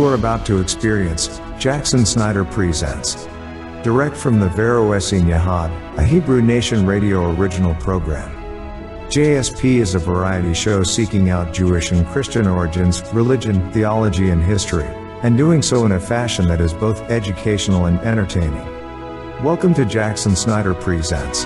are about to experience, Jackson Snyder presents. Direct from the Vero Essin Yahad, a Hebrew Nation radio original program. JSP is a variety show seeking out Jewish and Christian origins, religion, theology and history, and doing so in a fashion that is both educational and entertaining. Welcome to Jackson Snyder Presents.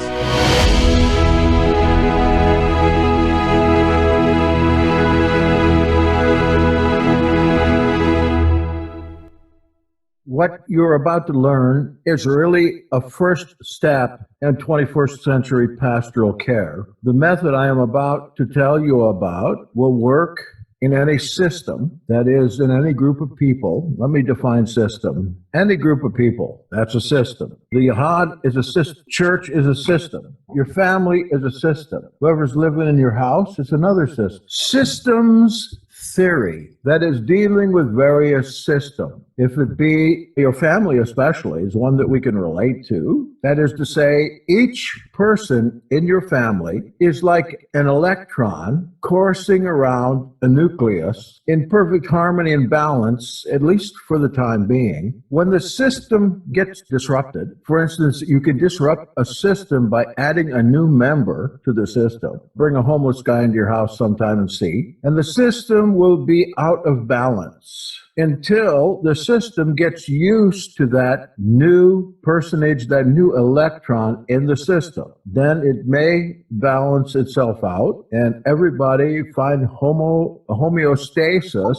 What you're about to learn is really a first step in 21st century pastoral care. The method I am about to tell you about will work in any system, that is, in any group of people. Let me define system. Any group of people, that's a system. The Yahad is a system. Church is a system. Your family is a system. Whoever's living in your house is another system. Systems theory, that is dealing with various systems. If it be your family especially, is one that we can relate to. That is to say, each person in your family is like an electron coursing around a nucleus in perfect harmony and balance, at least for the time being. When the system gets disrupted, for instance, you can disrupt a system by adding a new member to the system. Bring a homeless guy into your house sometime and see, and the system will be out of balance until the system gets used to that new personage, that new electron in the system. Then it may balance itself out and everybody find homeostasis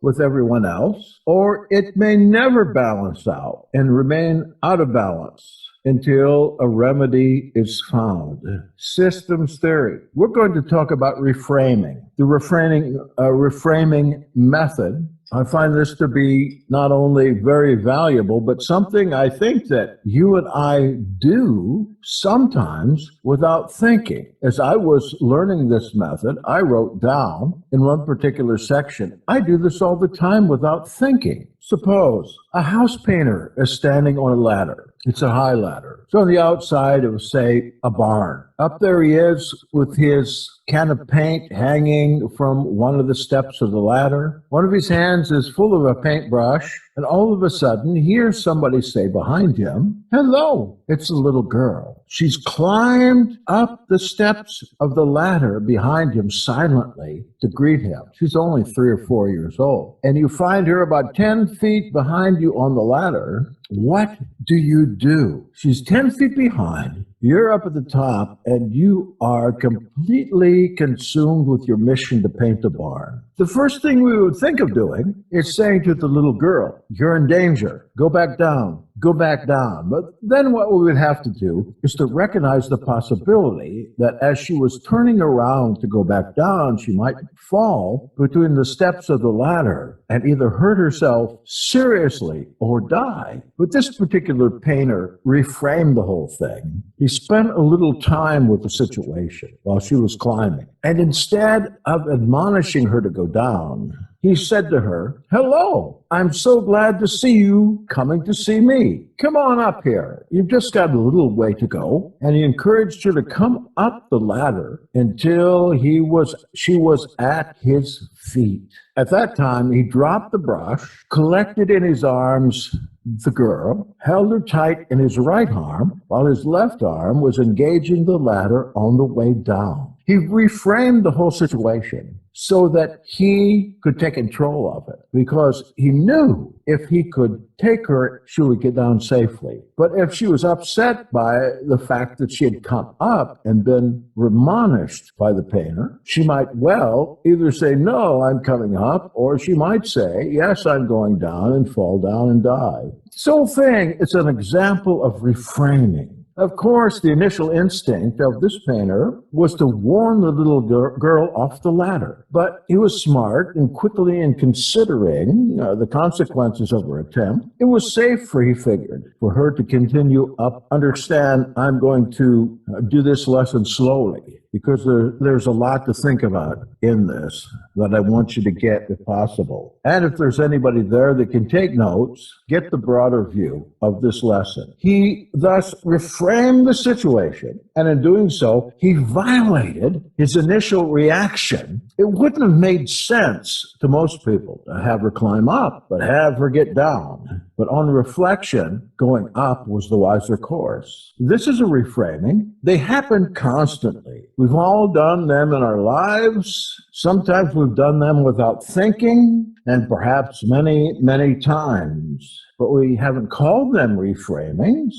with everyone else, or it may never balance out and remain out of balance until a remedy is found. Systems theory. We're going to talk about reframing. The reframing method. I find this to be not only very valuable, but something I think that you and I do sometimes without thinking. As I was learning this method, I wrote down in one particular section, I do this all the time without thinking. Suppose a house painter is standing on a ladder. It's a high ladder. So on the outside of, say, a barn. Up there he is with his can of paint hanging from one of the steps of the ladder. One of his hands is full of a paintbrush, and all of a sudden he hears somebody say behind him, "Hello." It's a little girl. She's climbed up the steps of the ladder behind him silently to greet him. She's only 3 or 4 years old. And you find her about 10 feet behind you on the ladder. What do you do? She's 10 feet behind. You're up at the top, and you are completely consumed with your mission to paint the barn. The first thing we would think of doing is saying to the little girl, "You're in danger. Go back down. Go back down." But then what we would have to do is to recognize the possibility that as she was turning around to go back down, she might fall between the steps of the ladder and either hurt herself seriously or die. But this particular painter reframed the whole thing. He spent a little time with the situation while she was climbing. And instead of admonishing her to go down, he said to her, "Hello, I'm so glad to see you coming to see me. Come on up here. You've just got a little way to go." And he encouraged her to come up the ladder until she was at his feet. At that time, he dropped the brush, collected in his arms the girl, held her tight in his right arm, while his left arm was engaging the ladder on the way down. He reframed the whole situation so that he could take control of it, because he knew if he could take her, she would get down safely. But if she was upset by the fact that she had come up and been admonished by the painter, she might well either say, "No, I'm coming up," or she might say, "Yes, I'm going down," and fall down and die. This whole thing is an example of reframing. Of course, the initial instinct of this painter was to warn the little girl off the ladder. But he was smart, and quickly in considering the consequences of her attempt, it was safer, he figured, for her to continue up. Understand, I'm going to do this lesson slowly, because there's a lot to think about in this that I want you to get if possible. And if there's anybody there that can take notes, get the broader view of this lesson. He thus reframed the situation And in doing so, he violated his initial reaction. It wouldn't have made sense to most people to have her climb up, but have her get down. But on reflection, going up was the wiser course. This is a reframing. They happen constantly. We've all done them in our lives. Sometimes we've done them without thinking, and perhaps many, many times. But we haven't called them reframings.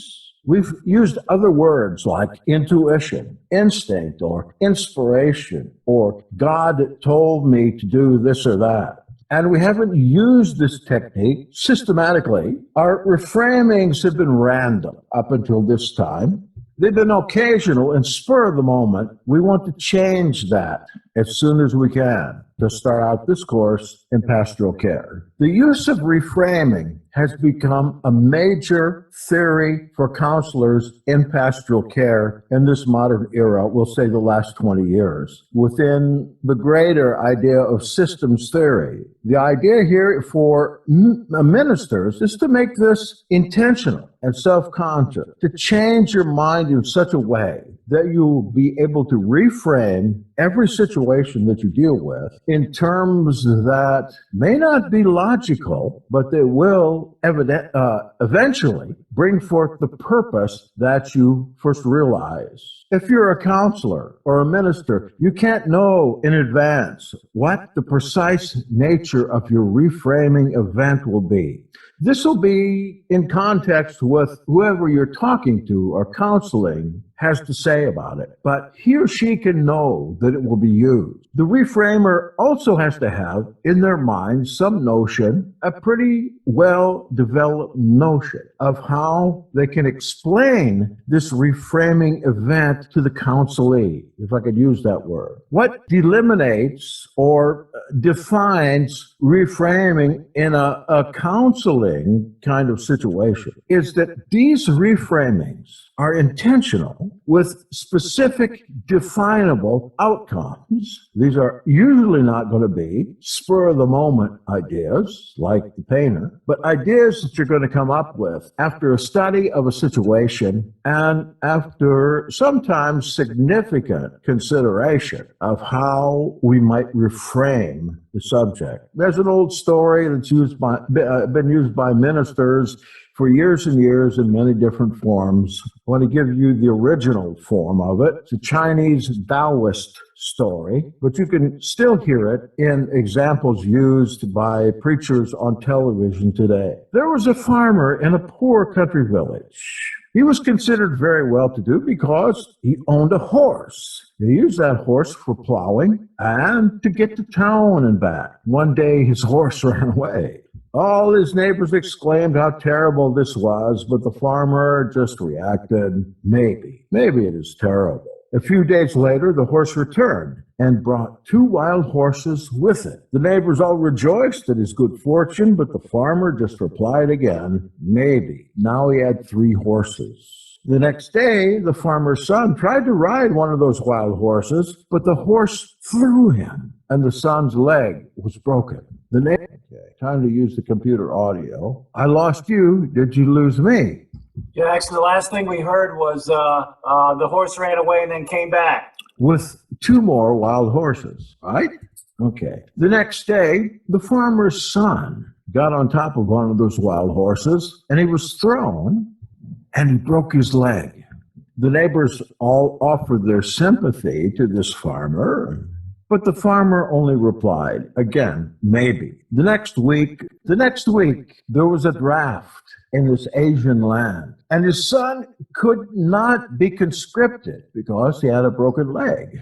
We've used other words like intuition, instinct, or inspiration, or God told me to do this or that. And we haven't used this technique systematically. Our reframings have been random up until this time. They've been occasional and spur of the moment. We want to change that as soon as we can to start out this course in pastoral care. The use of reframing has become a major theory for counselors in pastoral care in this modern era, we'll say the last 20 years, within the greater idea of systems theory. The idea here for ministers is to make this intentional and self-conscious, to change your mind in such a way that you will be able to reframe every situation that you deal with in terms that may not be logical, but they will eventually bring forth the purpose that you first realize. If you're a counselor or a minister, you can't know in advance what the precise nature of your reframing event will be. This will be in context with whoever you're talking to or counseling has to say about it, but he or she can know that it will be used. The reframer also has to have in their mind some notion, a pretty well-developed notion of how they can explain this reframing event to the counselee, if I could use that word. What delimitates or defines reframing in a counseling kind of situation is that these reframings are intentional with specific definable outcomes. These are usually not going to be spur-of-the-moment ideas like the painter, but ideas that you're going to come up with after a study of a situation and after sometimes significant consideration of how we might reframe the subject. There's an old story that's been used by ministers for years and years in many different forms. I want to give you the original form of it. It's a Chinese Taoist story, but you can still hear it in examples used by preachers on television today. There was a farmer in a poor country village. He was considered very well-to-do because he owned a horse. He used that horse for plowing and to get to town and back. One day, his horse ran away. All his neighbors exclaimed how terrible this was, but the farmer just reacted, maybe it is terrible. A few days later, the horse returned and brought 2 wild horses with it. The neighbors all rejoiced at his good fortune, but the farmer just replied again, maybe. Now he had 3 horses. The next day, the farmer's son tried to ride one of those wild horses, but the horse threw him, and the son's leg was broken. Time to use the computer audio. I lost you. Did you lose me? Jackson, the last thing we heard was the horse ran away and then came back. With 2 more wild horses, right? Okay. The next day, the farmer's son got on top of one of those wild horses, and he was thrown, and he broke his leg. The neighbors all offered their sympathy to this farmer, but the farmer only replied, again, maybe. The next week, there was a draft in this Asian land, and his son could not be conscripted because he had a broken leg.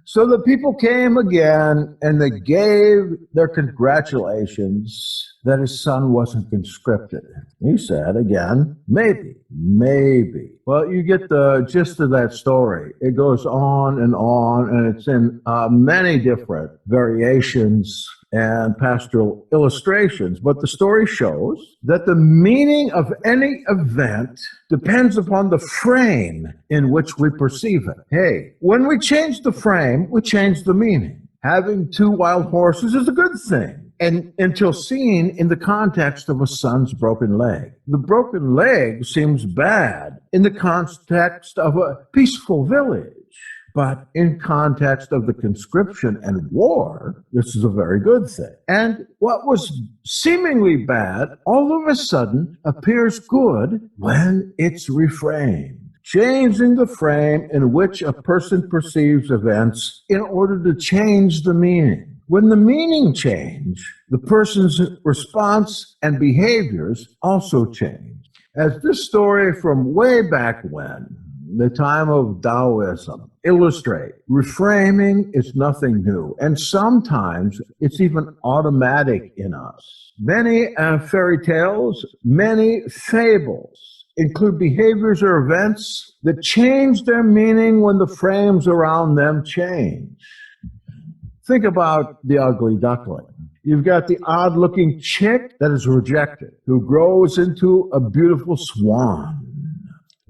So the people came again, and they gave their congratulations that his son wasn't conscripted. He said again, maybe. Well, you get the gist of that story. It goes on, and it's in many different variations and pastoral illustrations. But the story shows that the meaning of any event depends upon the frame in which we perceive it. Hey, when we change the frame, we change the meaning. Having 2 wild horses is a good thing. and until seen in the context of a son's broken leg. The broken leg seems bad in the context of a peaceful village. But in context of the conscription and war, this is a very good thing. And what was seemingly bad all of a sudden appears good when it's reframed, changing the frame in which a person perceives events in order to change the meaning. When the meaning change, the person's response and behaviors also change. As this story from way back when, the time of Taoism, illustrate, reframing is nothing new, and sometimes it's even automatic in us. Many fairy tales, many fables include behaviors or events that change their meaning when the frames around them change. Think about the ugly duckling. You've got the odd-looking chick that is rejected, who grows into a beautiful swan.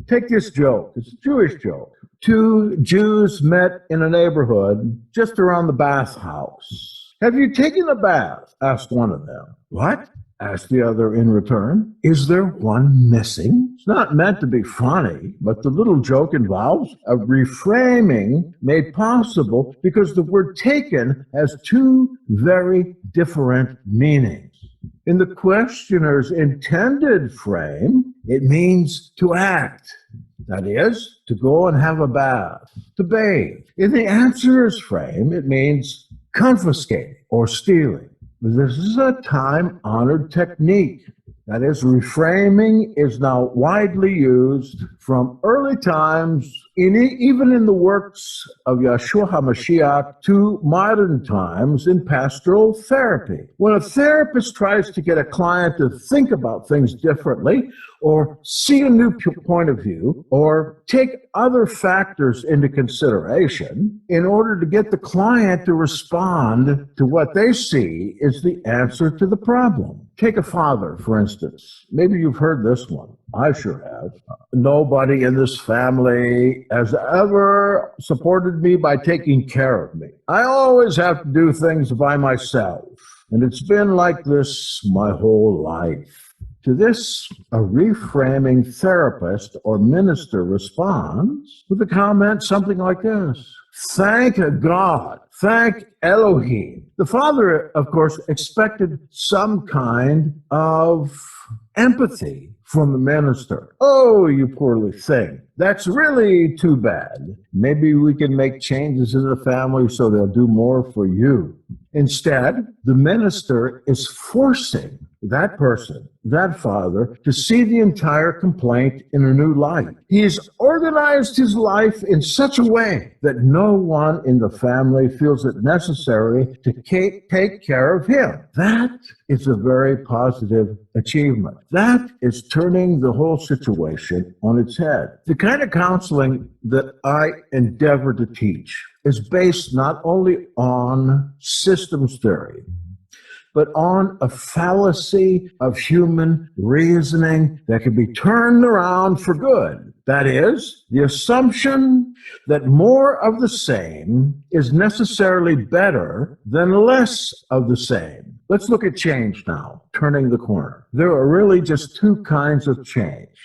Take this joke. It's a Jewish joke. Two Jews met in a neighborhood just around the bathhouse. "Have you taken a bath?" asked one of them. "What?" asked the other in return. "Is there one missing?" It's not meant to be funny, but the little joke involves a reframing made possible because the word taken has two very different meanings. In the questioner's intended frame, it means to act. That is, to go and have a bath, to bathe. In the answerer's frame, it means confiscating or stealing. This is a time-honored technique. That is, reframing is now widely used from early times, even in the works of Yeshua HaMashiach, to modern times in pastoral therapy. When a therapist tries to get a client to think about things differently, or see a new point of view, or take other factors into consideration in order to get the client to respond to what they see is the answer to the problem. Take a father, for instance. Maybe you've heard this one. I sure have. "Nobody in this family has ever supported me by taking care of me. I always have to do things by myself. And it's been like this my whole life." To this, a reframing therapist or minister responds with a comment something like this: "Thank God, thank Elohim." The father, of course, expected some kind of empathy from the minister. "Oh, you poorly thing. That's really too bad. Maybe we can make changes in the family so they'll do more for you." Instead, the minister is forcing that person, that father, to see the entire complaint in a new light. He's organized his life in such a way that no one in the family feels it necessary to take care of him. That is a very positive achievement. That is turning the whole situation on its head. The kind of counseling that I endeavor to teach is based not only on systems theory, but on a fallacy of human reasoning that can be turned around for good. That is, the assumption that more of the same is necessarily better than less of the same. Let's look at change now, turning the corner. There are really just two kinds of change.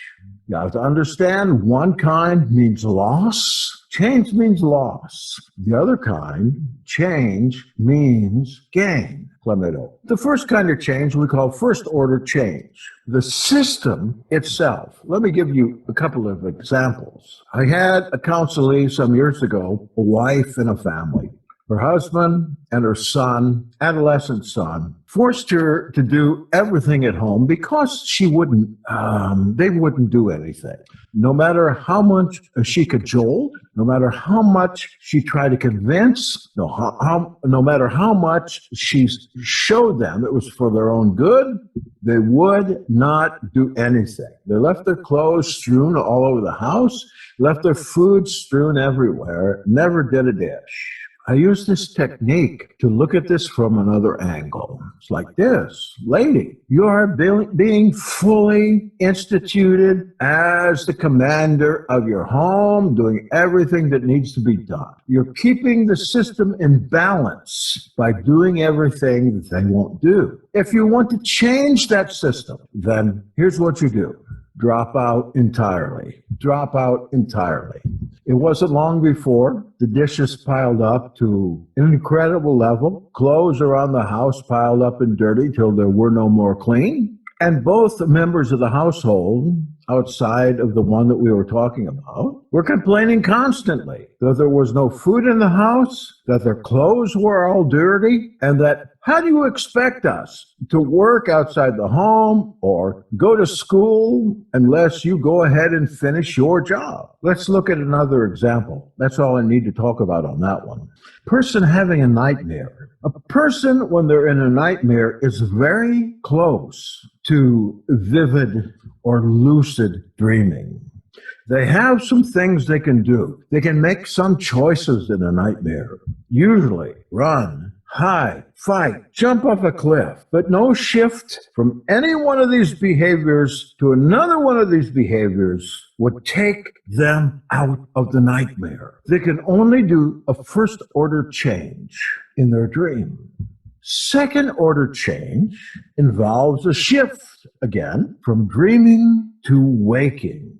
You have to understand one kind means loss. Change means loss. The other kind, change, means gain. The first kind of change we call first-order change. The system itself. Let me give you a couple of examples. I had a counselee some years ago, a wife and a family. Her husband and her son, adolescent son, forced her to do everything at home because they wouldn't do anything. No matter how much she cajoled, no matter how much she tried to convince, no matter how much she showed them it was for their own good, they would not do anything. They left their clothes strewn all over the house, left their food strewn everywhere, never did a dish. I use this technique to look at this from another angle. It's like this. Lady, you are being fully instituted as the commander of your home, doing everything that needs to be done. You're keeping the system in balance by doing everything that they won't do. If you want to change that system, then here's what you do. Drop out entirely. Drop out entirely. It wasn't long before the dishes piled up to an incredible level, clothes around the house piled up and dirty till there were no more clean, and both the members of the household, outside of the one that we were talking about, were complaining constantly that there was no food in the house, that their clothes were all dirty, and that how do you expect us to work outside the home or go to school unless you go ahead and finish your job? Let's look at another example. That's all I need to talk about on that one. Person having a nightmare. A person, when they're in a nightmare, is very close to vivid or lucid dreaming. They have some things they can do. They can make some choices in a nightmare. Usually run, hide, fight, jump off a cliff, but no shift from any one of these behaviors to another one of these behaviors would take them out of the nightmare. They can only do a first order change in their dream. Second order change involves a shift, again, from dreaming to waking.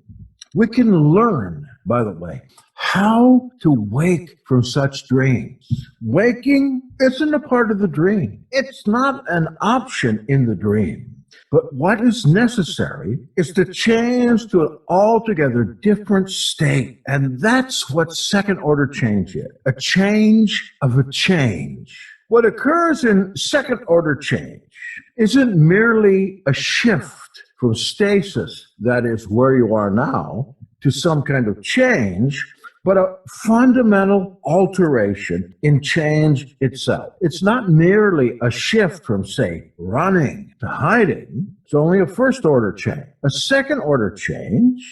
We can learn, by the way, how to wake from such dreams. Waking isn't a part of the dream. It's not an option in the dream. But what is necessary is to change to an altogether different state. And that's what second order change is, a change of a change. What occurs in second order change isn't merely a shift from stasis, that is where you are now, to some kind of change, but a fundamental alteration in change itself. It's not merely a shift from, say, running to hiding. It's only a first order change. A second order change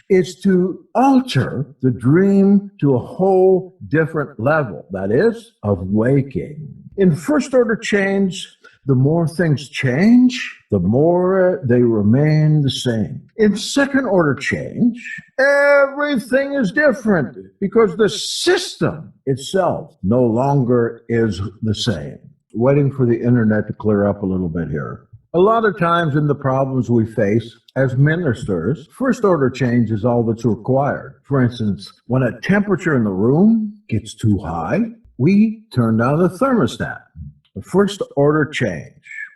is to alter the dream to a whole different level, that is, of waking. In first order change, the more things change, the more they remain the same. In second order change, everything is different because the system itself no longer is the same. Waiting for the internet to clear up a little bit here. A lot of times in the problems we face as ministers, first order change is all that's required. For instance, when a temperature in the room gets too high, we turn down the thermostat. The first order change.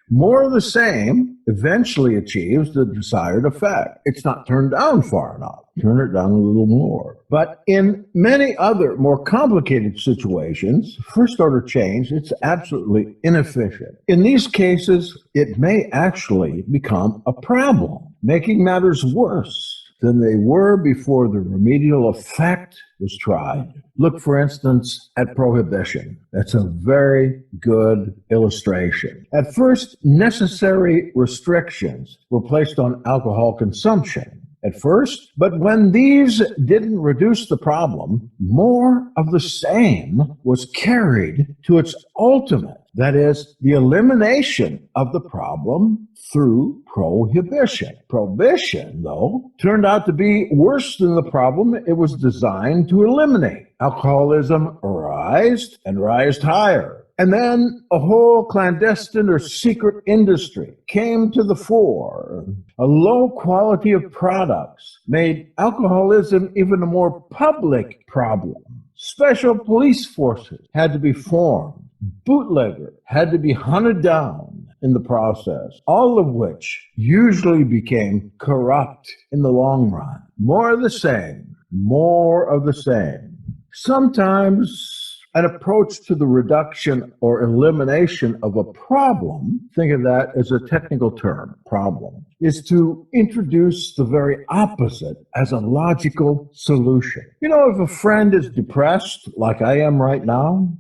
More of the same eventually achieves the desired effect. It's not turned down far enough. Turn it down a little more. But in many other more complicated situations, first order change, it's absolutely inefficient. In these cases, it may actually become a problem, making matters worse than they were before the remedial effect was tried. Look, for instance, at prohibition. That's a very good illustration. At first, necessary restrictions were placed on alcohol consumption. At first, but when these didn't reduce the problem, more of the same was carried to its ultimate, that is, the elimination of the problem through prohibition. Prohibition, though, turned out to be worse than the problem it was designed to eliminate. Alcoholism rised and rised higher. And then a whole clandestine or secret industry came to the fore. A low quality of products made alcoholism even a more public problem. Special police forces had to be formed. Bootlegger had to be hunted down in the process, all of which usually became corrupt in the long run. More of the same, more of the same. Sometimes an approach to the reduction or elimination of a problem, think of that as a technical term, problem, is to introduce the very opposite as a logical solution. You know, if a friend is depressed, like I am right now,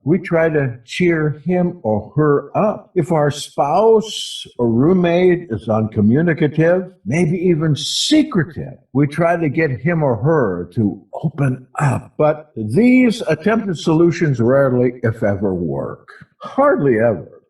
We try to cheer him or her up. If our spouse or roommate is uncommunicative, maybe even secretive, we try to get him or her to open up. But these attempted solutions rarely, if ever, work. Hardly ever.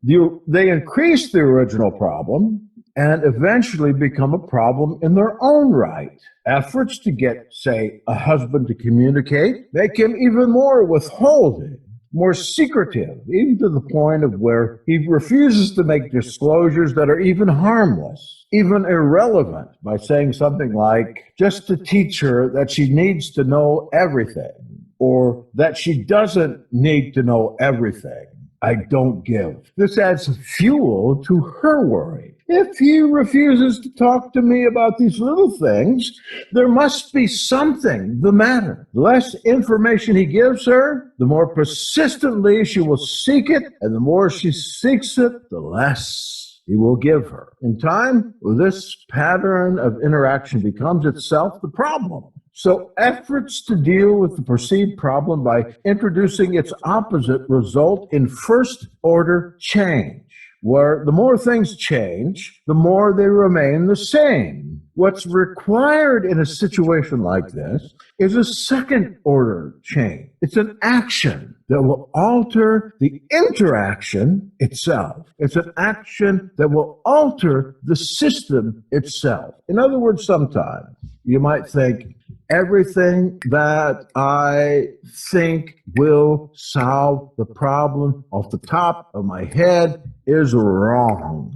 They increase the original problem and eventually become a problem in their own right. Efforts to get, say, a husband to communicate make him even more withholding, more secretive, even to the point of where he refuses to make disclosures that are even harmless, even irrelevant, by saying something like, just to teach her that she needs to know everything, or that she doesn't need to know everything. I don't give. This adds fuel to her worry. If he refuses to talk to me about these little things, there must be something the matter. The less information he gives her, the more persistently she will seek it, and the more she seeks it, the less he will give her. In time, this pattern of interaction becomes itself the problem. So efforts to deal with the perceived problem by introducing its opposite result in first-order change, where the more things change, the more they remain the same. What's required in a situation like this is a second-order change. It's an action that will alter the interaction itself. It's an action that will alter the system itself. In other words, sometimes you might think, everything that I think will solve the problem off the top of my head is wrong.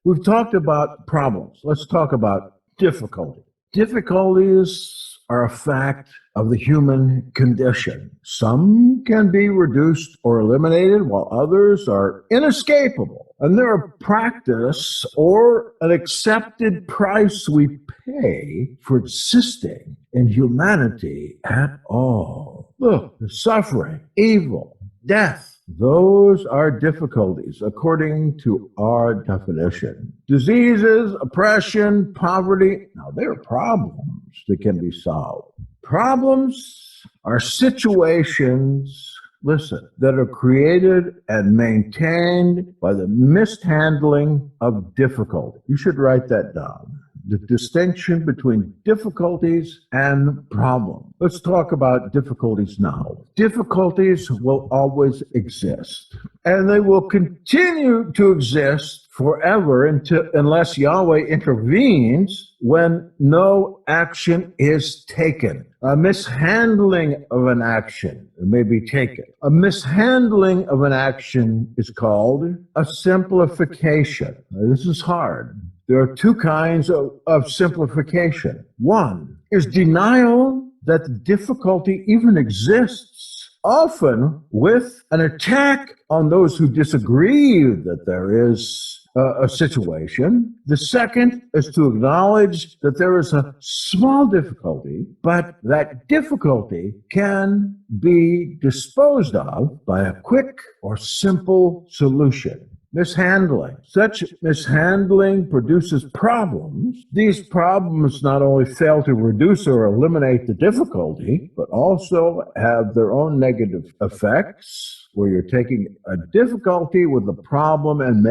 We've talked about problems. Let's talk about difficulty. Difficulties are a fact of the human condition. Some can be reduced or eliminated, while others are inescapable. And they're a practice or an accepted price we pay for existing in humanity at all. Look, suffering, evil, death, those are difficulties according to our definition. Diseases, oppression, poverty, now they're problems that can be solved. Problems are situations, listen, that are created and maintained by the mishandling of difficulty. You should write that down. The distinction between difficulties and problems. Let's talk about difficulties now. Difficulties will always exist, and they will continue to exist forever unless Yahweh intervenes when no action is taken. A mishandling of an action may be taken. A mishandling of an action is called a simplification. Now, this is hard. There are two kinds of simplification. One is denial that the difficulty even exists, often with an attack on those who disagree that there is a situation. The second is to acknowledge that there is a small difficulty, but that difficulty can be disposed of by a quick or simple solution. Mishandling. Such mishandling produces problems. These problems not only fail to reduce or eliminate the difficulty, but also have their own negative effects, where you're taking a difficulty with a problem and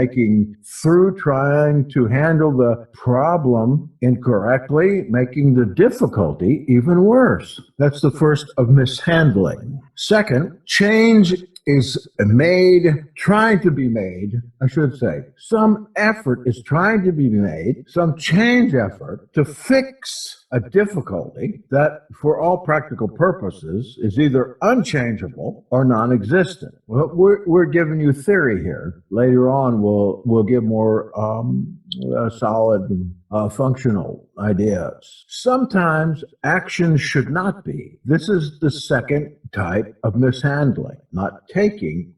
through trying to handle the problem incorrectly, making the difficulty even worse. That's the first of mishandling. Second, change is trying to be made, I should say. Some effort is trying to be made, some change effort to fix a difficulty that, for all practical purposes, is either unchangeable or non-existent. Well, we're giving you theory here. Later on, we'll give more solid functional ideas. Sometimes action should not be. This is the second type of mishandling, not taking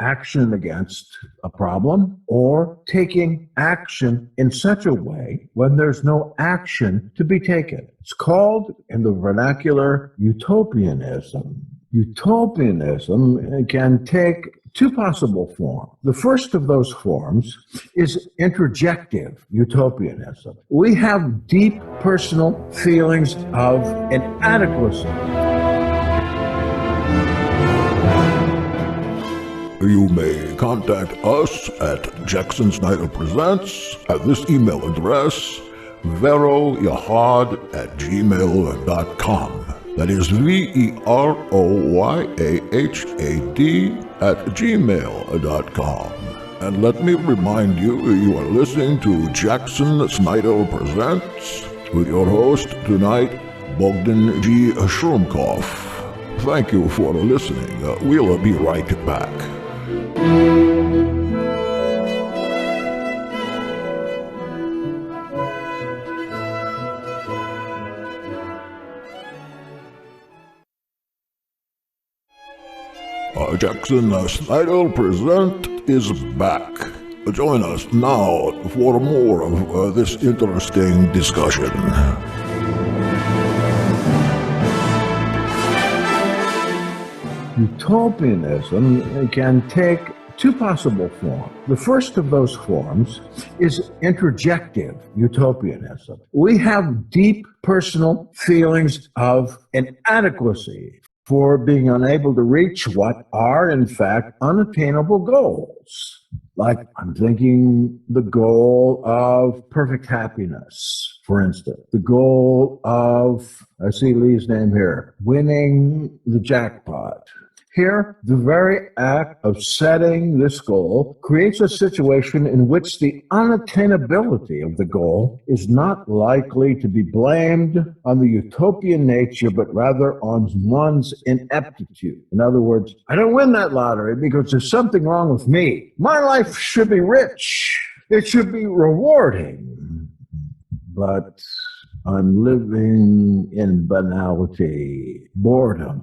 action against a problem or taking action in such a way when there's no action to be taken. It's called, in the vernacular, utopianism. Utopianism can take two possible forms. The first of those forms is interjective utopianism. We have deep personal feelings of inadequacy. You may contact us at Jackson Snyder Presents at this email address, veroyahad@gmail.com. That is veroyahad@gmail.com. And let me remind you, you are listening to Jackson Snyder Presents with your host tonight, Bogdan G. Shrumkov. Thank you for listening. We'll be right back. Jackson Snyder Present is back. Join us now for more of this interesting discussion. Utopianism can take two possible forms. The first of those forms is interjective utopianism. We have deep personal feelings of inadequacy for being unable to reach what are, in fact, unattainable goals. Like, I'm thinking the goal of perfect happiness, for instance. The goal of, I see Lee's name here, winning the jackpot. Here, the very act of setting this goal creates a situation in which the unattainability of the goal is not likely to be blamed on the utopian nature, but rather on one's ineptitude. In other words, I don't win that lottery because there's something wrong with me. My life should be rich. It should be rewarding. But I'm living in banality, boredom,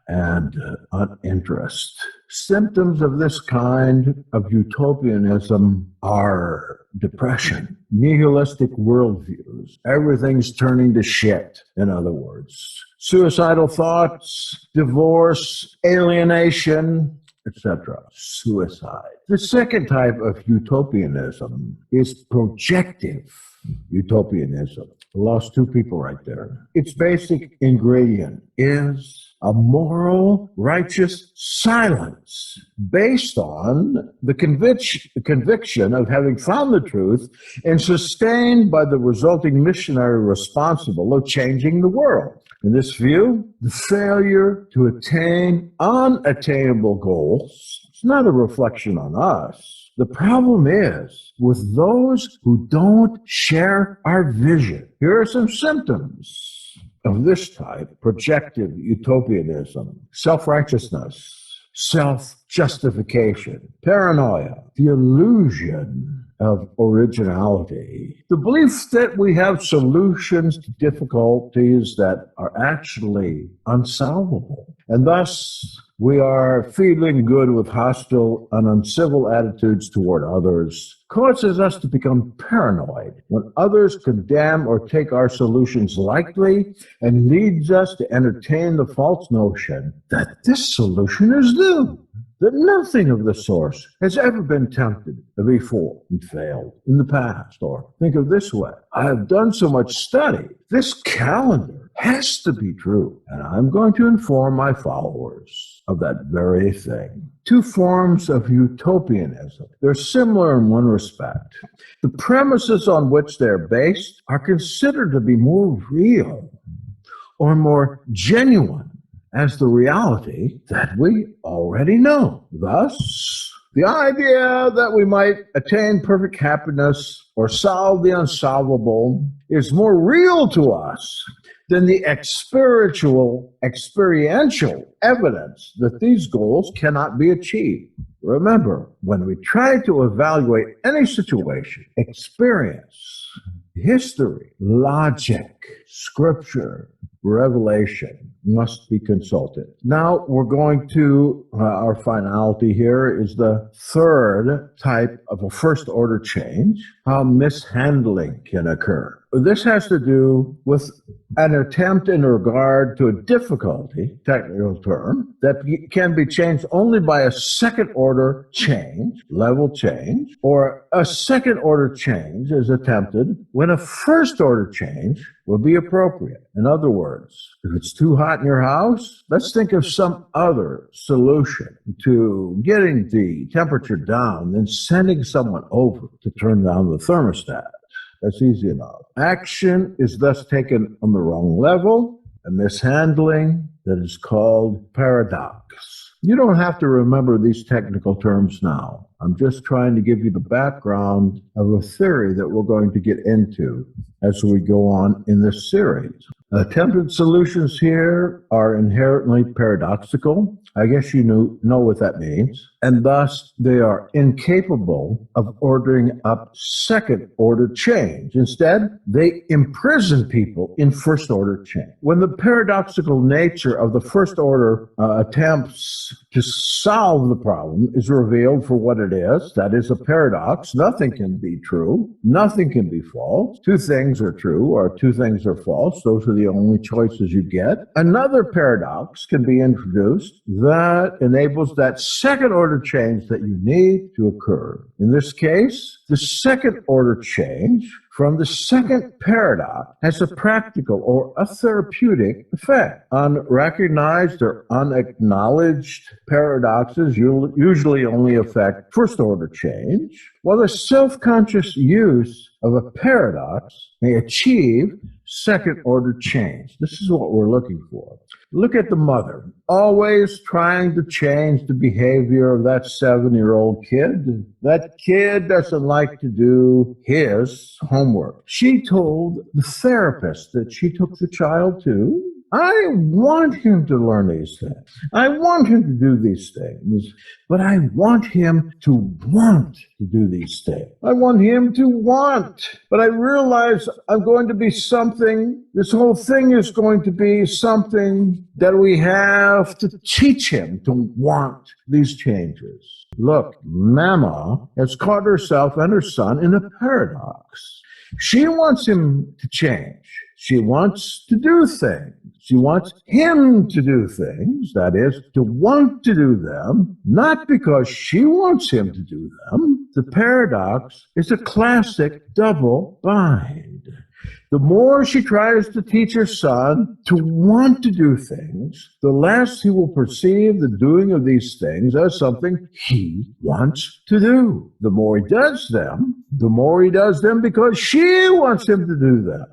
and uninterest. Symptoms of this kind of utopianism are depression, nihilistic worldviews. Everything's turning to shit, in other words. Suicidal thoughts, divorce, alienation, etc. Suicide. The second type of utopianism is projective utopianism. I lost two people right there. Its basic ingredient is a moral, righteous silence based on the conviction of having found the truth and sustained by the resulting missionary responsible of changing the world. In this view, the failure to attain unattainable goals is not a reflection on us. The problem is with those who don't share our vision. Here are some symptoms of this type: projective utopianism, self-righteousness, self-justification, paranoia, the illusion of originality, the belief that we have solutions to difficulties that are actually unsolvable, and thus we are feeling good with hostile and uncivil attitudes toward others, causes us to become paranoid when others condemn or take our solutions lightly, and leads us to entertain the false notion that this solution is doomed, that nothing of the source has ever been tempted before and failed in the past. Or think of this way: I have done so much study, this calendar has to be true, and I'm going to inform my followers of that very thing. Two forms of utopianism. They're similar in one respect. The premises on which they're based are considered to be more real or more genuine as the reality that we already know. Thus, the idea that we might attain perfect happiness or solve the unsolvable is more real to us than the experiential evidence that these goals cannot be achieved. Remember, when we try to evaluate any situation, experience, history, logic, scripture, revelation must be consulted. Now we're going to, our finality here is the third type of a first order change. how mishandling can occur. This has to do with an attempt in regard to a difficulty, technical term, that can be changed only by a second order change, level change, or a second order change is attempted when a first order change will be appropriate. In other words, if it's too hot in your house, let's think of some other solution to getting the temperature down than sending someone over to turn down the thermostat. That's easy enough. Action is thus taken on the wrong level, a mishandling that is called paradox. You don't have to remember these technical terms now. I'm just trying to give you the background of a theory that we're going to get into as we go on in this series. Attempted solutions here are inherently paradoxical. I guess you know what that means. And thus, they are incapable of ordering up second-order change. Instead, they imprison people in first-order change. When the paradoxical nature of the first-order attempts to solve the problem is revealed for what it is, that is a paradox. Nothing can be true. Nothing can be false. Two things are true or two things are false. Those are the only choices you get. Another paradox can be introduced that enables that second order change that you need to occur. In this case, the second order change from the second paradox has a practical or a therapeutic effect. Unrecognized or unacknowledged paradoxes usually only affect first order change, while the self-conscious use of a paradox may achieve second order change. This is what we're looking for. Look at the mother, always trying to change the behavior of that 7-year-old kid. That kid doesn't like to do his homework. She told the therapist that she took the child to, I want him to learn these things. I want him to do these things, but I want him to want to do these things. I want him to want, but I realize I'm going to be something, this whole thing is going to be something that we have to teach him to want these changes. Look, Mama has caught herself and her son in a paradox. She wants him to change. She wants to do things. She wants him to do things, that is, to want to do them, not because she wants him to do them. The paradox is a classic double bind. The more she tries to teach her son to want to do things, the less he will perceive the doing of these things as something he wants to do. The more he does them because she wants him to do them.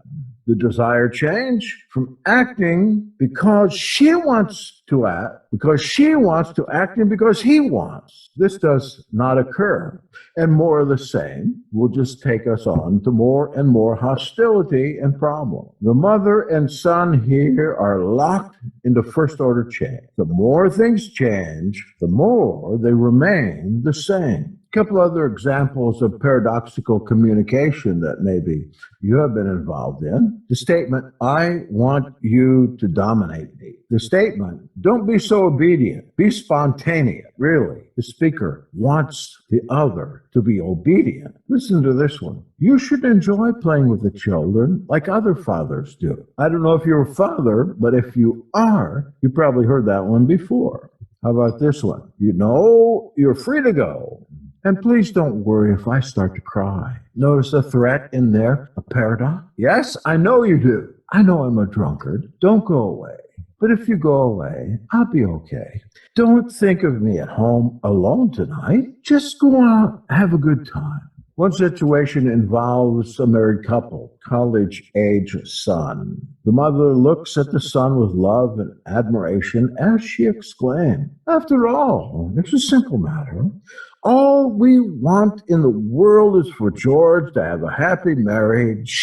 The desire change from acting because she wants to act, because she wants to acting because he wants. This does not occur. And more of the same will just take us on to more and more hostility and problem. The mother and son here are locked into first order change. The more things change, the more they remain the same. A couple other examples of paradoxical communication that maybe you have been involved in. The statement, I want you to dominate me. The statement, don't be so obedient. Be spontaneous. Really, the speaker wants the other to be obedient. Listen to this one. You should enjoy playing with the children like other fathers do. I don't know if you're a father, but if you are, you probably heard that one before. How about this one? You know, you're free to go. And please don't worry if I start to cry. Notice a threat in there, a paradox? Yes, I know you do. I know I'm a drunkard. Don't go away. But if you go away, I'll be okay. Don't think of me at home alone tonight. Just go out, have a good time. One situation involves a married couple, college-age son. The mother looks at the son with love and admiration as she exclaimed, after all, it's a simple matter. All we want in the world is for George to have a happy marriage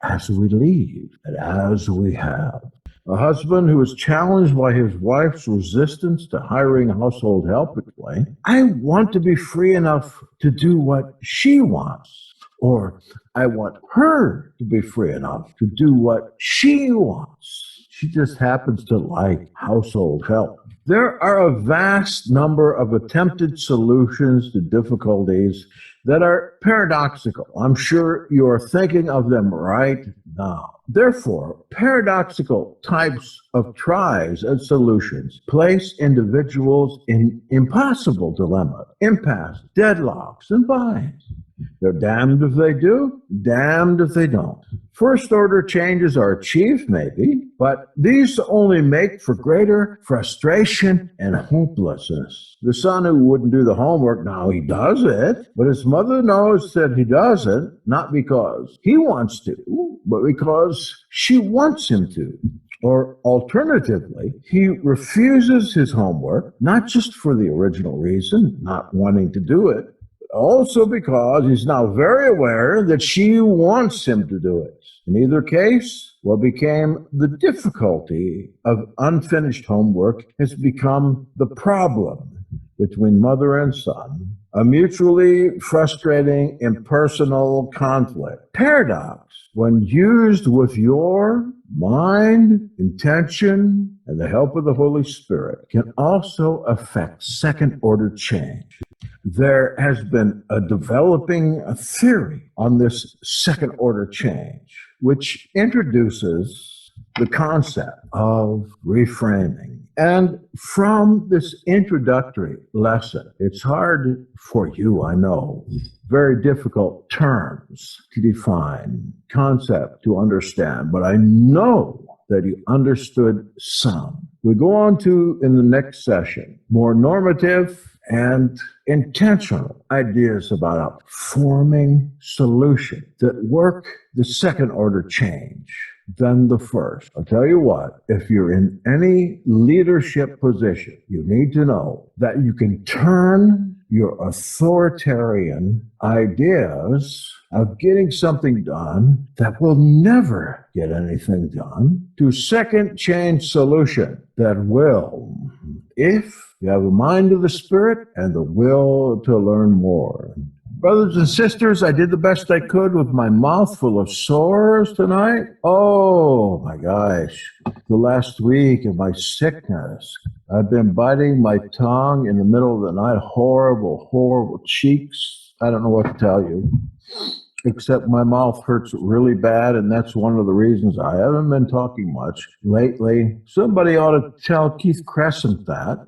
as we leave and as we have. A husband who is challenged by his wife's resistance to hiring household help explained, I want to be free enough to do what she wants, or I want her to be free enough to do what she wants. She just happens to like household help. There are a vast number of attempted solutions to difficulties that are paradoxical. I'm sure you're thinking of them right now. Therefore, paradoxical types of tries and solutions place individuals in impossible dilemma, impasse, deadlocks, and binds. They're damned if they do, damned if they don't. First order changes are achieved, maybe, but these only make for greater frustration and hopelessness. The son who wouldn't do the homework, now he does it, but his mother knows that he doesn't, not because he wants to, but because she wants him to. Or alternatively, he refuses his homework, not just for the original reason, not wanting to do it, also because he's now very aware that she wants him to do it. In either case, what became the difficulty of unfinished homework has become the problem between mother and son, a mutually frustrating impersonal conflict. Paradox, when used with your mind, intention, and the help of the Holy Spirit, can also affect second-order change. There has been a developing theory on this second-order change, which introduces the concept of reframing. And from this introductory lesson, it's hard for you, I know, very difficult terms to define, concept to understand, but I know that you understood some. We go on to, in the next session, more normative and intentional ideas about a forming solution that work the second order change than the first. I'll tell you what, if you're in any leadership position, you need to know that you can turn your authoritarian ideas of getting something done that will never get anything done to second change solution that will, if you have a mind of the Spirit and the will to learn more. Brothers and sisters, I did the best I could with my mouth full of sores tonight. Oh my gosh, the last week of my sickness, I've been biting my tongue in the middle of the night, horrible, horrible cheeks. I don't know what to tell you, except my mouth hurts really bad, and that's one of the reasons I haven't been talking much lately. Somebody ought to tell Keith Crescent that.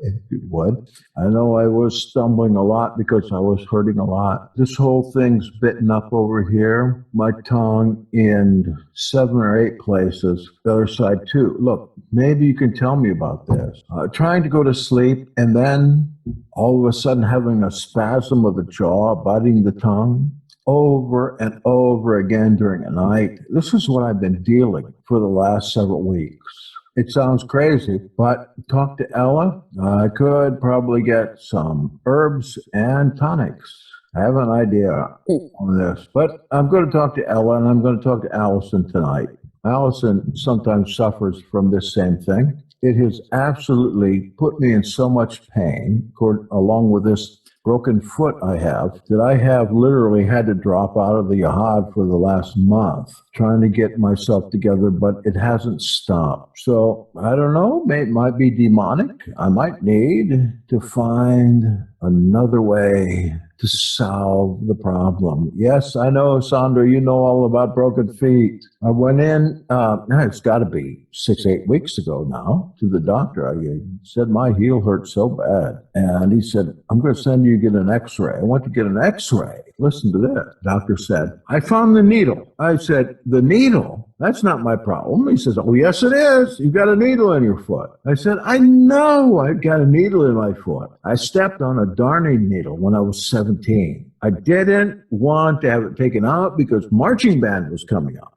If you would. I know I was stumbling a lot because I was hurting a lot. This whole thing's bitten up over here, my tongue in 7 or 8 places, the other side too. Look, maybe you can tell me about this. Trying to go to sleep and then all of a sudden having a spasm of the jaw, biting the tongue over and over again during a night. This is what I've been dealing for the last several weeks. It sounds crazy, but talk to Ella. I could probably get some herbs and tonics. I have an idea on this, but I'm going to talk to Ella and I'm going to talk to Allison tonight. Allison sometimes suffers from this same thing. It has absolutely put me in so much pain, along with this broken foot I have, that I have literally had to drop out of the Yahad for the last month, trying to get myself together, but it hasn't stopped. So I don't know, it might be demonic. I might need to find another way to solve the problem. Yes, I know, Sandra, you know all about broken feet. I went in, it's got to be 6-8 weeks ago now, to the doctor. I said, my heel hurts so bad. And he said, I'm going to send you to get an x-ray. I went to get an x-ray. Listen to this. Doctor said, I found the needle. I said, the needle? That's not my problem. He says, oh, yes, it is. You've got a needle in your foot. I said, I know I've got a needle in my foot. I stepped on a darning needle when I was 17. I didn't want to have it taken out because marching band was coming up.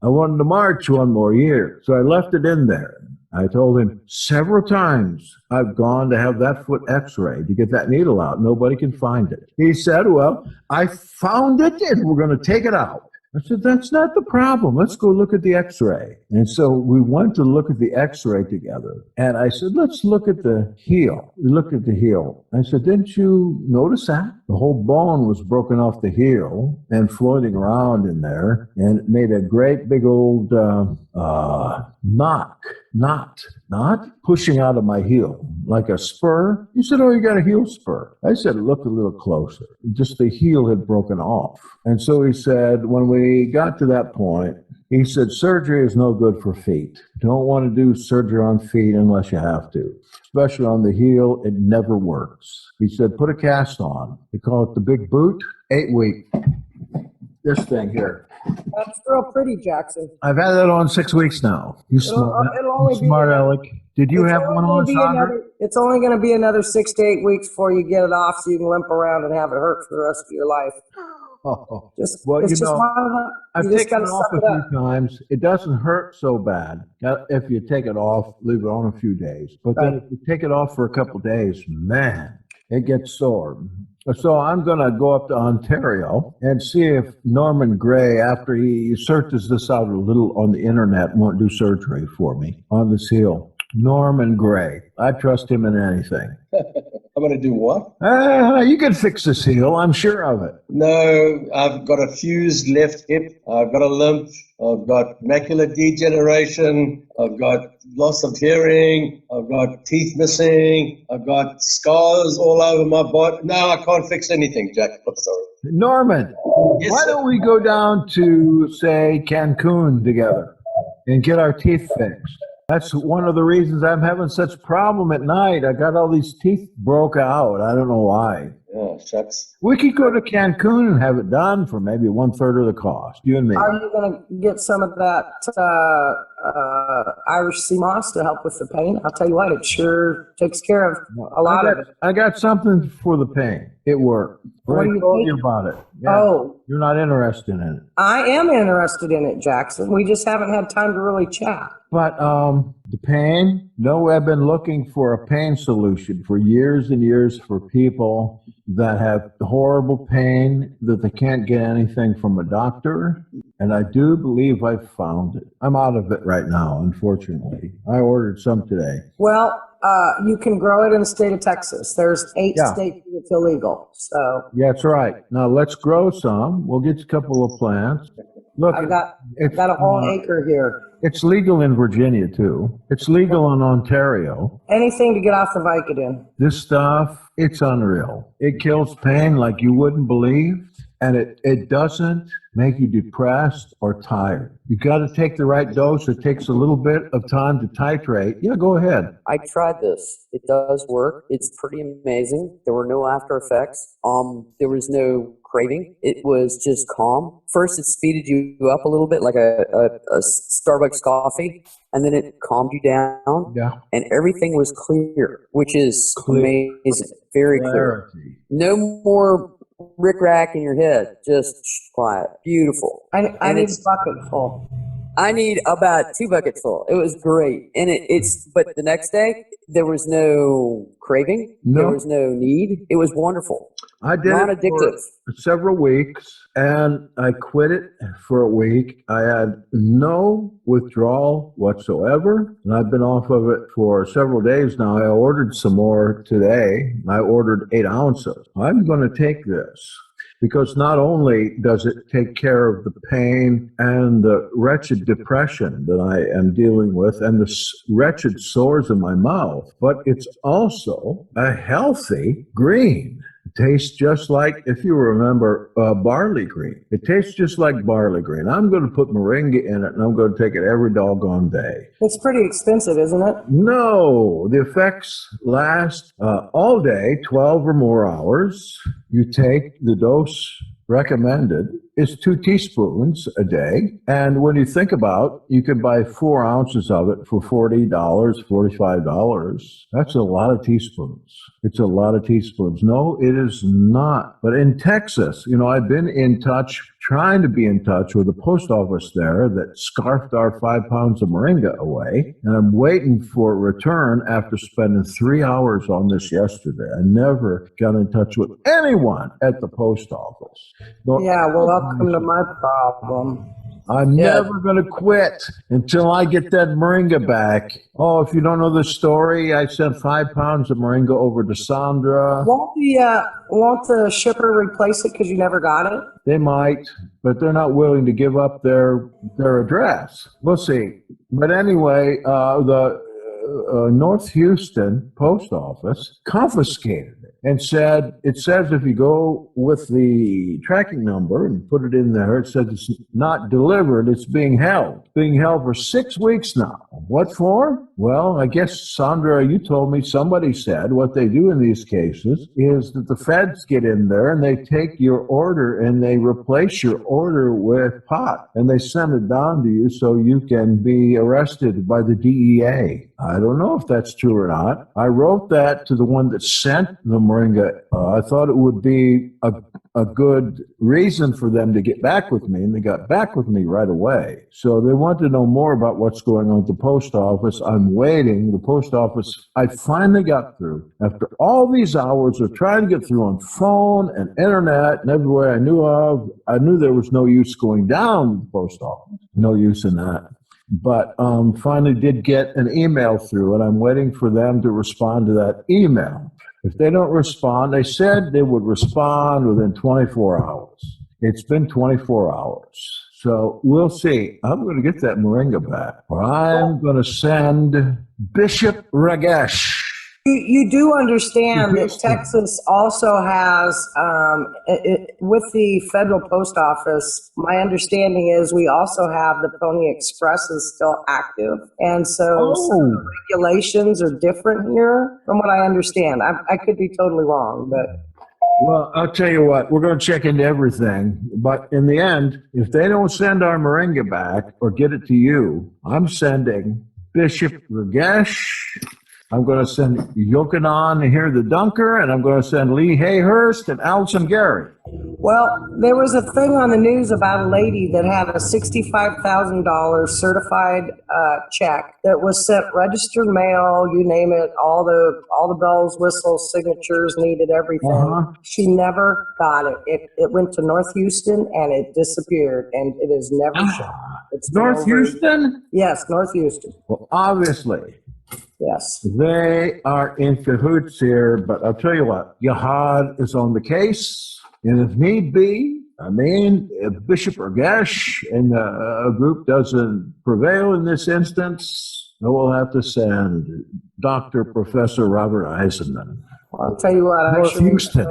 I wanted to march one more year, so I left it in there. I told him several times I've gone to have that foot x-rayed to get that needle out. Nobody can find it. He said, well, I found it and we're going to take it out. I said, that's not the problem. Let's go look at the x-ray. And so we went to look at the x-ray together. And I said, let's look at the heel. We looked at the heel. I said, didn't you notice that? The whole bone was broken off the heel and floating around in there. And it made a great big old knot not pushing out of my heel like a spur. He said, oh, you got a heel spur. I said, look a little closer. Just the heel had broken off. And so he said, when we got to that point, he said, surgery is no good for feet. Don't want to do surgery on feet unless you have to. Especially on the heel, it never works. He said, put a cast on. They call it the big boot, 8 week. This thing here. That's real pretty, Jackson. I've had that on 6 weeks now. You smart aleck. Did you have one on, Sandra? It's only going to be another 6 to 8 weeks before you get it off so you can limp around and have it hurt for the rest of your life. Oh, just, well, it's just one of the, I've taken it off a few times. It doesn't hurt so bad if you take it off, leave it on a few days. But then if you take it off for a couple of days, man, it gets sore. So I'm going to go up to Ontario and see if Norman Gray, after he searches this out a little on the internet, won't do surgery for me on this heel. Norman Gray. I trust him in anything. I'm going to do what? You can fix this heel. I'm sure of it. No, I've got a fused left hip. I've got a limp. I've got macular degeneration. I've got loss of hearing. I've got teeth missing. I've got scars all over my body. No, I can't fix anything, Jack. I'm sorry. Norman, Yes, why don't we go down to, say, Cancun together and get our teeth fixed? That's one of the reasons I'm having such a problem at night. I got all these teeth broke out. I don't know why. Oh, shucks. We could go to Cancun and have it done for maybe 1/3 of the cost, you and me. Are you going to get some of that Irish sea moss to help with the pain? I'll tell you what, it sure takes care of a lot of it. I got something for the pain. It worked. What do you told think? you about it. Yeah. Oh. You're not interested in it. I am interested in it, Jackson. We just haven't had time to really chat. But the pain, no, I've been looking for a pain solution for years and years for people that have horrible pain that they can't get anything from a doctor. And I do believe I've found it. I'm out of it right now, unfortunately. I ordered some today. Well, you can grow it in the state of Texas. There's 8 states it's illegal. So yeah, that's right. Now let's grow some. We'll get a couple of plants. Look, I've got a whole acre here. It's legal in Virginia too. It's legal in Ontario. Anything to get off the Vicodin. This stuff, it's unreal. It kills pain like you wouldn't believe. And it doesn't make you depressed or tired. You got to take the right dose. It takes a little bit of time to titrate. Yeah, go ahead. I tried this. It does work. It's pretty amazing. There were no after effects. There was no craving. It was just calm. First, it speeded you up a little bit, like a Starbucks coffee, and then it calmed you down. Yeah. And everything was clear, which is amazing. Very clear. No more rick-rack in your head. Just quiet. Beautiful. I need a bucket full. I need about 2 buckets full. It was great. And but the next day, there was no craving. No. There was no need. It was wonderful. I did Non-addictive. it for several weeks, and I quit it for a week. I had no withdrawal whatsoever, and I've been off of it for several days now. I ordered some more today. I ordered 8 ounces. I'm going to take this because not only does it take care of the pain and the wretched depression that I am dealing with and the wretched sores in my mouth, but it's also a healthy green. It tastes just like, if you remember, barley green. It tastes just like barley green. I'm going to put moringa in it, and I'm going to take it every doggone day. It's pretty expensive, isn't it? No, the effects last all day, 12 or more hours. You take the dose recommended is 2 teaspoons a day. And when you think about, you can buy 4 ounces of it for $40, $45. That's a lot of teaspoons. It's a lot of teaspoons. No, it is not. But in Texas, I've been in touch, trying to be in touch with the post office there that scarfed our 5 pounds of moringa away. And I'm waiting for a return after spending 3 hours on this yesterday. I never got in touch with anyone at the post office. Yeah, well, welcome to my problem. I'm never going to quit until I get that moringa back. Oh, if you don't know the story, I sent 5 pounds of moringa over to Sandra. Won't the shipper replace it because you never got it? They might, but they're not willing to give up their address. We'll see. But anyway, the North Houston post office confiscated it and said, it says if you go with the tracking number and put it in there, it says it's not delivered, it's being held. Being held for 6 weeks now. What for? Well, I guess, Sandra, you told me somebody said what they do in these cases is that the feds get in there and they take your order and they replace your order with pot and they send it down to you so you can be arrested by the DEA. I don't know if that's true or not. I wrote that to the one that sent the moringa. I thought it would be a good reason for them to get back with me, and they got back with me right away. So they want to know more about what's going on at the post office. I'm waiting. The post office, I finally got through. After all these hours of trying to get through on phone and internet and everywhere I knew of, I knew there was no use going down the post office. No use in that. But finally did get an email through, and I'm waiting for them to respond to that email. If they don't respond, they said they would respond within 24 hours. It's been 24 hours. So we'll see. I'm going to get that moringa back. Or I'm going to send Bishop Ragesh. You do understand that Texas also has, with the federal post office, my understanding is we also have the Pony Express is still active. And so some of the regulations are different here from what I understand. I could be totally wrong, but... Well, I'll tell you what, we're going to check into everything. But in the end, if they don't send our moringa back or get it to you, I'm sending Bishop Ragesh. I'm going to send Yochanan here, the dunker, and I'm going to send Lee Hayhurst and Allison Gary. Well, there was a thing on the news about a lady that had a $65,000 certified check that was sent registered mail, you name it, all the bells, whistles, signatures needed, everything. Uh-huh. She never got it. It went to North Houston and it disappeared, and it is never shown. It's North Houston? Yes, North Houston. Well, obviously. Yes. They are in cahoots here, but I'll tell you what, Yahad is on the case, and if need be, if Bishop Ragesh and a group doesn't prevail in this instance, we'll have to send Dr. Professor Robert Eisenman. I'll tell you what, North Houston.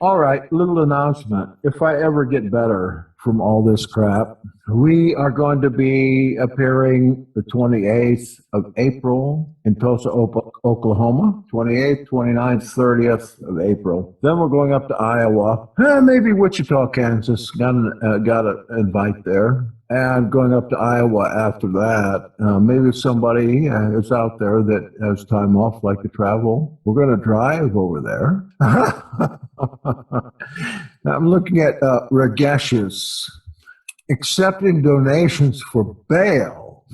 All right, little announcement. If I ever get better from all this crap, we are going to be appearing the 28th of April in Tulsa, Oklahoma, 28th, 29th, 30th of April. Then we're going up to Iowa, maybe Wichita, Kansas, got an invite there. And going up to Iowa after that, maybe somebody is out there that has time off, like to travel. We're going to drive over there. I'm looking at Ragesh's accepting donations for bail.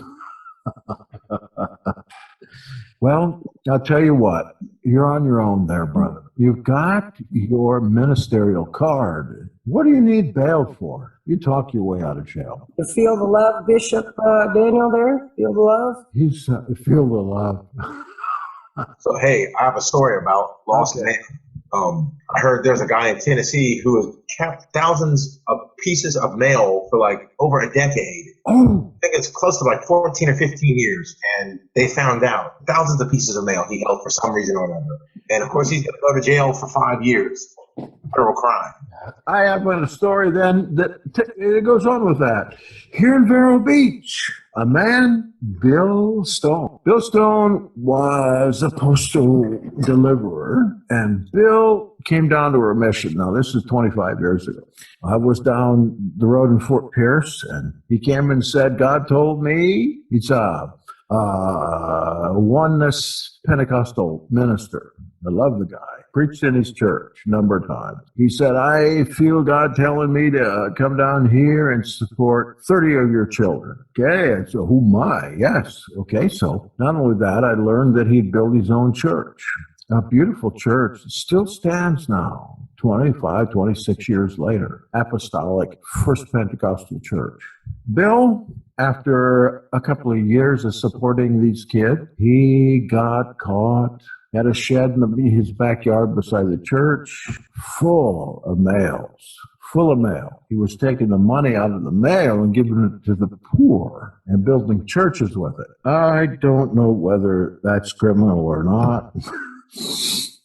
Well, I'll tell you what, you're on your own there, brother. You've got your ministerial card. What do you need bail for? You talk your way out of jail. You feel the love, Bishop Daniel there? Feel the love? He's feel the love. So, hey, I have a story about lost mail. I heard there's a guy in Tennessee who has kept thousands of pieces of mail for like over a decade. Oh. I think it's close to like 14 or 15 years. And they found out thousands of pieces of mail he held for some reason or another. And of course, he's going to go to jail for 5 years. Federal crime. I have a story then that it goes on with that. Here in Vero Beach, a man, Bill Stone. Bill Stone was a postal deliverer, and Bill came down to a mission. Now, this is 25 years ago. I was down the road in Fort Pierce, and he came and said, God told me, he's a oneness Pentecostal minister. I love the guy. Preached in his church a number of times. He said, I feel God telling me to come down here and support 30 of your children. Okay, so who my? Yes. Okay, so not only that, I learned that he'd built his own church. A beautiful church. It still stands now, 25, 26 years later. Apostolic First Pentecostal Church. Bill, after a couple of years of supporting these kids, he got caught. Had a shed in his backyard beside the church, full of mails, full of mail. He was taking the money out of the mail and giving it to the poor and building churches with it. I don't know whether that's criminal or not.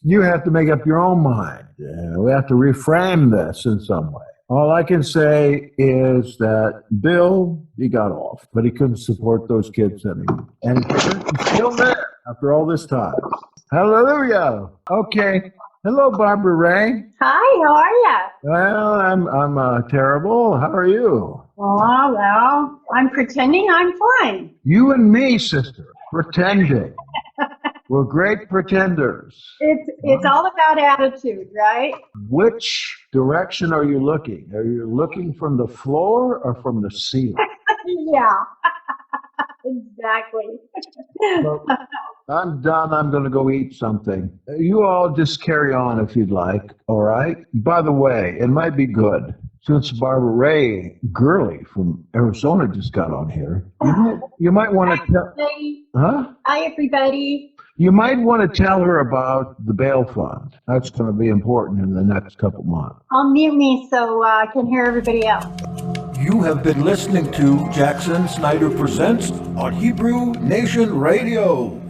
You have to make up your own mind. We have to reframe this in some way. All I can say is that Bill, he got off, but he couldn't support those kids anymore. And he's still there after all this time. Hallelujah. Okay. Hello, Barbara Ray. Hi, how are you? Well, I'm terrible. How are you? Oh, well, I'm pretending I'm fine. You and me, sister, pretending. We're great pretenders. It's all about attitude, right? Which direction are you looking? Are you looking from the floor or from the ceiling? Yeah, exactly. Well, I'm done. I'm going to go eat something. You all just carry on if you'd like, all right? By the way, it might be good, since Barbara Ray Gurley from Arizona just got on here, you might want to tell... Huh? Hi, everybody. You might want to tell her about the bail fund. That's going to be important in the next couple months. I'll mute me so I can hear everybody else. You have been listening to Jackson Snyder Presents on Hebrew Nation Radio.